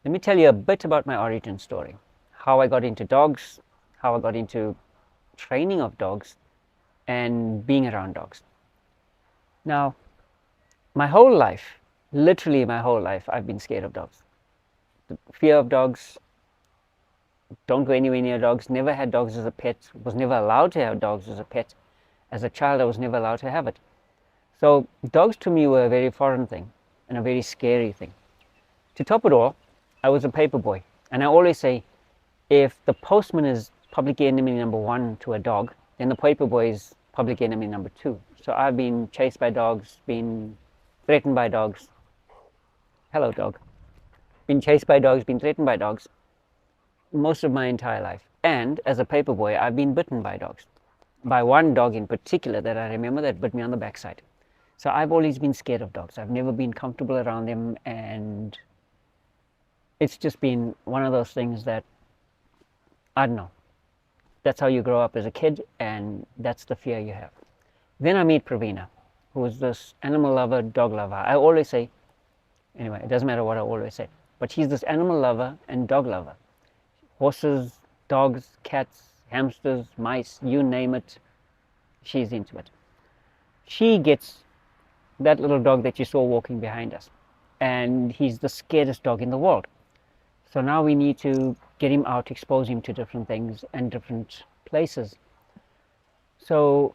Let me tell you a bit about my origin story. How I got into dogs, how I got into training of dogs, and being around dogs. Now, my whole life, literally my whole life, I've been scared of dogs. The fear of dogs, don't go anywhere near dogs, never had dogs as a pet, was never allowed to have dogs as a pet. As a child, I was never allowed to have it. So, dogs to me were a very foreign thing and a very scary thing. To top it all, I was a paper boy. And I always say, if the postman is public enemy number one to a dog, then the paper boy is public enemy number two. So I've been chased by dogs, been threatened by dogs. Hello, dog. Been chased by dogs, been threatened by dogs most of my entire life. And as a paper boy, I've been bitten by dogs. By one dog in particular that I remember that bit me on the backside. So I've always been scared of dogs. I've never been comfortable around them, and it's just been one of those things that, I don't know, that's how you grow up as a kid, and that's the fear you have. Then I meet Pravina, who is this animal lover, dog lover. I always say, anyway, it doesn't matter what I always say, but she's this animal lover and dog lover. Horses, dogs, cats, hamsters, mice, you name it, she's into it. She gets that little dog that you saw walking behind us, and he's the scariest dog in the world. So now we need to get him out, expose him to different things and different places. So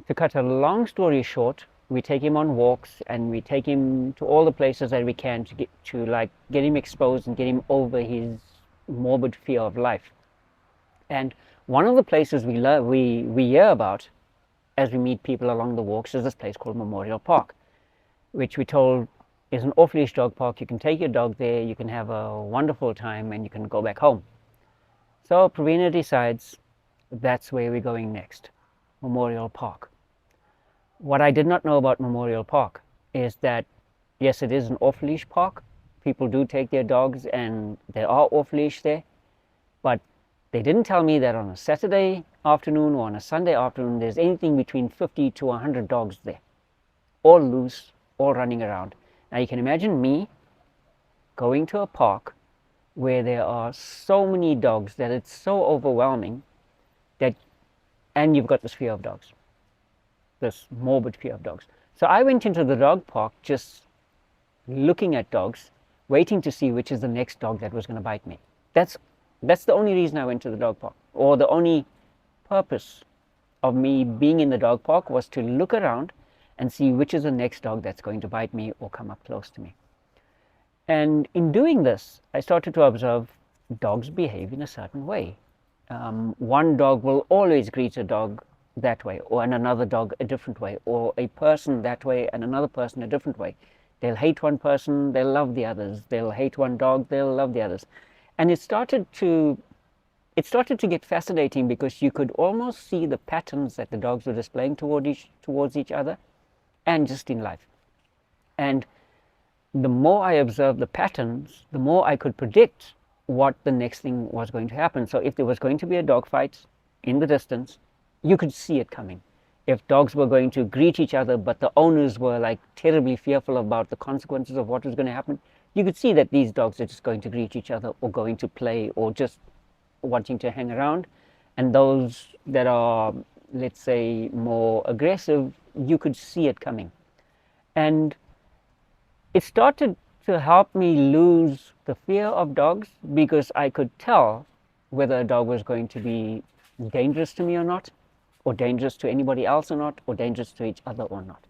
to cut a long story short, we take him on walks and we take him to all the places that we can to get him exposed and get him over his morbid fear of life. And one of the places we hear about as we meet people along the walks is this place called Memorial Park, which we're told is an off-leash dog park. You can take your dog there, you can have a wonderful time, and you can go back home. So Pravina decides that's where we're going next, Memorial Park. What I did not know about Memorial Park is that, yes, it is an off-leash park. People do take their dogs and they are off-leash there, but they didn't tell me that on a Saturday afternoon or on a Sunday afternoon there's anything between 50 to 100 dogs there, all loose, all running around. Now you can imagine me going to a park where there are so many dogs that it's so overwhelming that, and you've got this fear of dogs, this morbid fear of dogs. So I went into the dog park just looking at dogs, waiting to see which is the next dog that was going to bite me. That's the only reason I went to the dog park, or the only purpose of me being in the dog park was to look around and see which is the next dog that's going to bite me or come up close to me. And in doing this, I started to observe dogs behave in a certain way. One dog will always greet a dog that way, or another dog a different way, or a person that way and another person a different way. They'll hate one person, they'll love the others. They'll hate one dog, they'll love the others. And it started to get fascinating because you could almost see the patterns that the dogs were displaying towards each other and just in life. And the more I observed the patterns, the more I could predict what the next thing was going to happen. So if there was going to be a dog fight in the distance, you could see it coming. If dogs were going to greet each other, but the owners were like terribly fearful about the consequences of what was going to happen, you could see that these dogs are just going to greet each other or going to play or just wanting to hang around. And those that are, let's say, more aggressive, you could see it coming. And it started to help me lose the fear of dogs because I could tell whether a dog was going to be dangerous to me or not, or dangerous to anybody else or not, or dangerous to each other or not.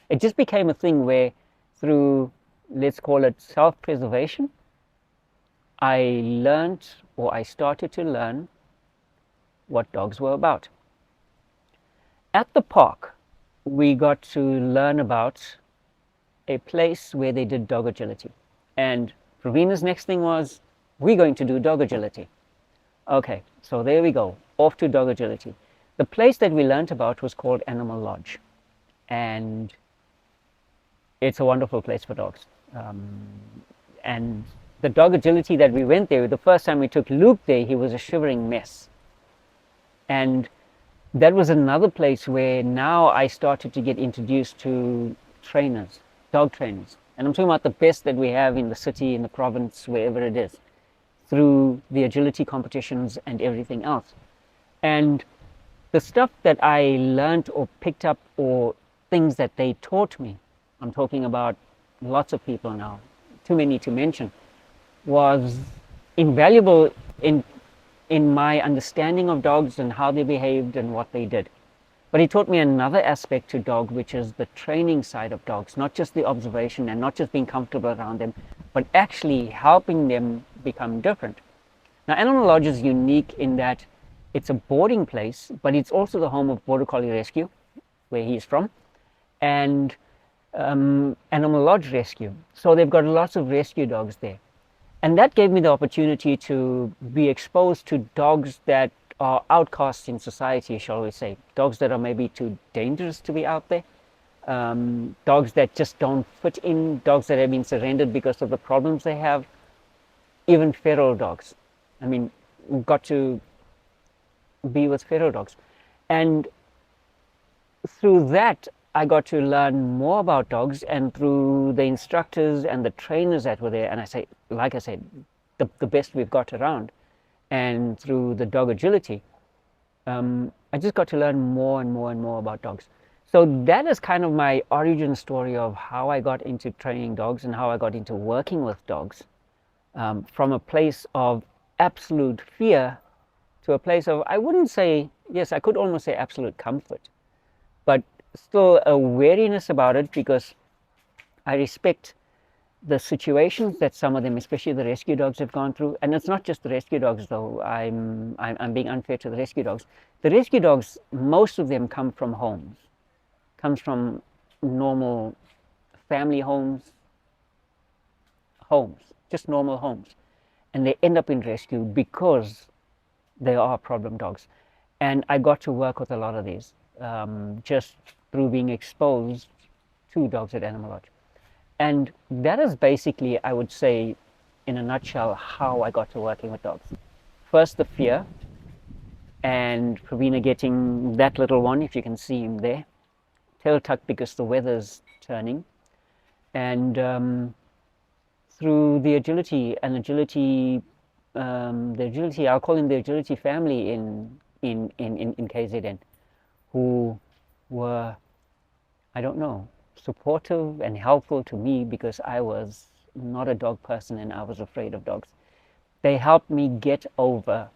It just became a thing where through, let's call it self-preservation, I learned, or I started to learn what dogs were about. At the park, we got to learn about a place where they did dog agility. And Pravina's next thing was, we're going to do dog agility. Okay, so there we go, off to dog agility. The place that we learned about was called Animal Lodge. And it's a wonderful place for dogs. And the dog agility that we went there, the first time we took Luke there, he was a shivering mess. And that was another place where now I started to get introduced to trainers, dog trainers. And I'm talking about the best that we have in the city, in the province, wherever it is, through the agility competitions and everything else. And the stuff that I learned or picked up, or things that they taught me, I'm talking about lots of people now, too many to mention, was invaluable in my understanding of dogs and how they behaved and what they did. But he taught me another aspect to dog, which is the training side of dogs, not just the observation and not just being comfortable around them, but actually helping them become different. Now, Animal Lodge is unique in that it's a boarding place, but it's also the home of Border Collie Rescue, where he's from, and Animal Lodge Rescue. So they've got lots of rescue dogs there. And that gave me the opportunity to be exposed to dogs that are outcasts in society, shall we say. Dogs that are maybe too dangerous to be out there. Dogs that just don't fit in. Dogs that have been surrendered because of the problems they have. Even feral dogs. I mean, we've got to be with feral dogs. And through that, I got to learn more about dogs, and through the instructors and the trainers that were there, and like I said, the best we've got around, and through the dog agility, I just got to learn more and more and more about dogs. So that is kind of my origin story of how I got into training dogs and how I got into working with dogs, from a place of absolute fear to a place of, I wouldn't say, yes, I could almost say absolute comfort, but still a wariness about it, because I respect the situations that some of them, especially the rescue dogs, have gone through. And it's not just the rescue dogs, though. I'm being unfair to the rescue dogs. The rescue dogs, most of them come from homes, comes from normal family homes, just normal homes, and they end up in rescue because they are problem dogs. And I got to work with a lot of these, just through being exposed to dogs at Animal Lodge. And that is basically, I would say, in a nutshell, how I got to working with dogs. First, the fear, and Pravina getting that little one, if you can see him there, tail tucked because the weather's turning, and through the agility, I'll call him the agility family in KZN, who were, I don't know, supportive and helpful to me, because I was not a dog person and I was afraid of dogs. They helped me get over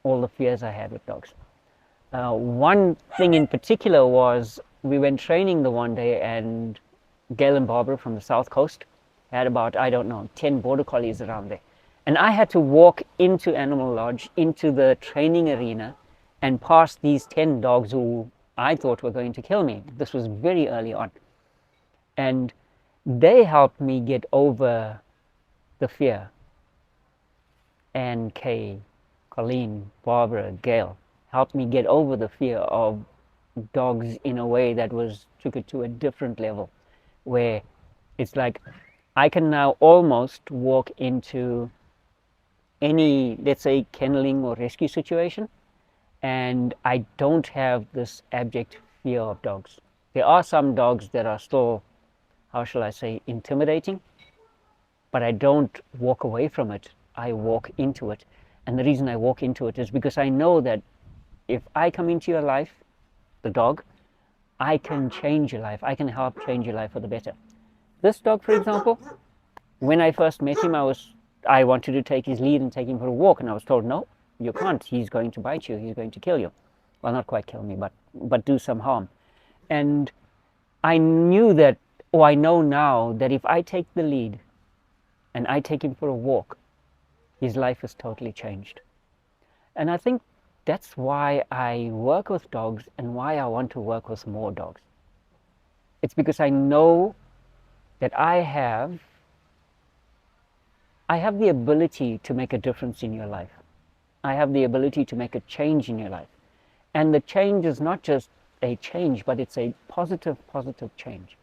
all the fears I had with dogs. One thing in particular was, we went training the one day, and Gail and Barbara from the South Coast had about, I don't know, 10 border collies around there. And I had to walk into Animal Lodge, into the training arena, and past these 10 dogs who I thought were going to kill me. This was very early on. And they helped me get over the fear. And Kay, Colleen, Barbara, Gail helped me get over the fear of dogs in a way that took it to a different level, where it's like I can now almost walk into any, let's say, kenneling or rescue situation, and I don't have this abject fear of dogs. There are some dogs that are still, how shall I say, intimidating, but I don't walk away from it. I walk into it. And the reason I walk into it is because I know that if I come into your life, the dog, I can change your life. I can help change your life for the better. This dog, for example, when I first met him, I wanted to take his lead and take him for a walk, and I was told, no, you can't. He's going to bite you. He's going to kill you. Well, not quite kill me, but do some harm. And I knew that, or I know now, that if I take the lead and I take him for a walk, his life is totally changed. And I think that's why I work with dogs and why I want to work with more dogs. It's because I know that I have the ability to make a difference in your life. I have the ability to make a change in your life. And the change is not just a change, but it's a positive change.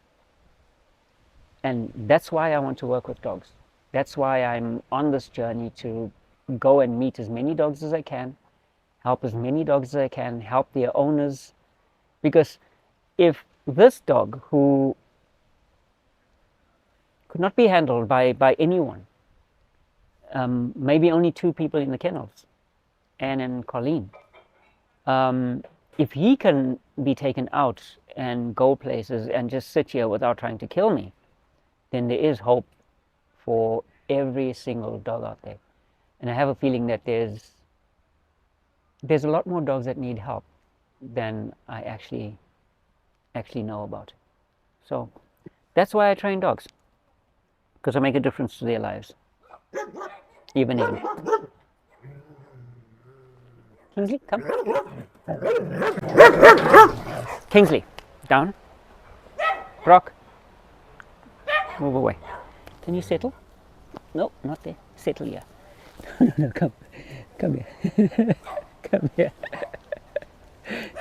And that's why I want to work with dogs. That's why I'm on this journey to go and meet as many dogs as I can, help as many dogs as I can, help their owners. Because if this dog, who could not be handled by anyone. Maybe only two people in the kennels, Anne and Colleen. If he can be taken out and go places and just sit here without trying to kill me, then there is hope for every single dog out there. And I have a feeling that there's a lot more dogs that need help than I actually know about. So that's why I train dogs, because I make a difference to their lives. Even him. Kingsley, come. Kingsley, down. Brock, move away. Can you settle? No, not there. Settle here. No, come here. Come here.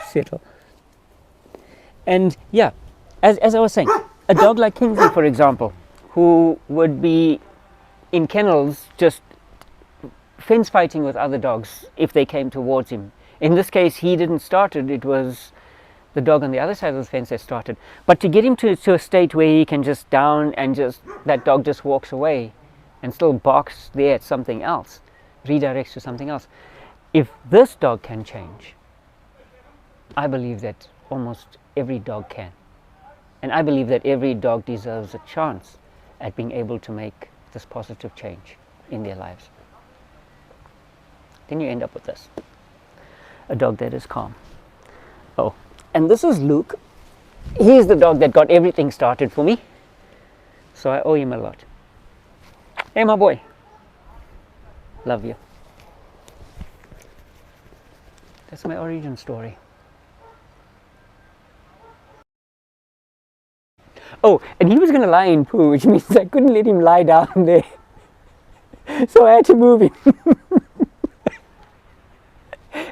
Settle. And yeah, as I was saying, a dog like Kingsley, for example, who would be in kennels just fence fighting with other dogs if they came towards him. In this case, he didn't start it, it was the dog on the other side of the fence that started. But to get him to a state where he can just down and just, that dog just walks away and still barks there at something else, redirects to something else. If this dog can change, I believe that almost every dog can. And I believe that every dog deserves a chance at being able to make this positive change in their lives. Then you end up with this, a dog that is calm. Oh, and this is Luke. He's the dog that got everything started for me, so I owe him a lot. Hey, my boy, love you. That's my origin story. Oh, and he was going to lie in poo, which means I couldn't let him lie down there, so I had to move him.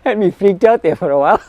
Had me freaked out there for a while.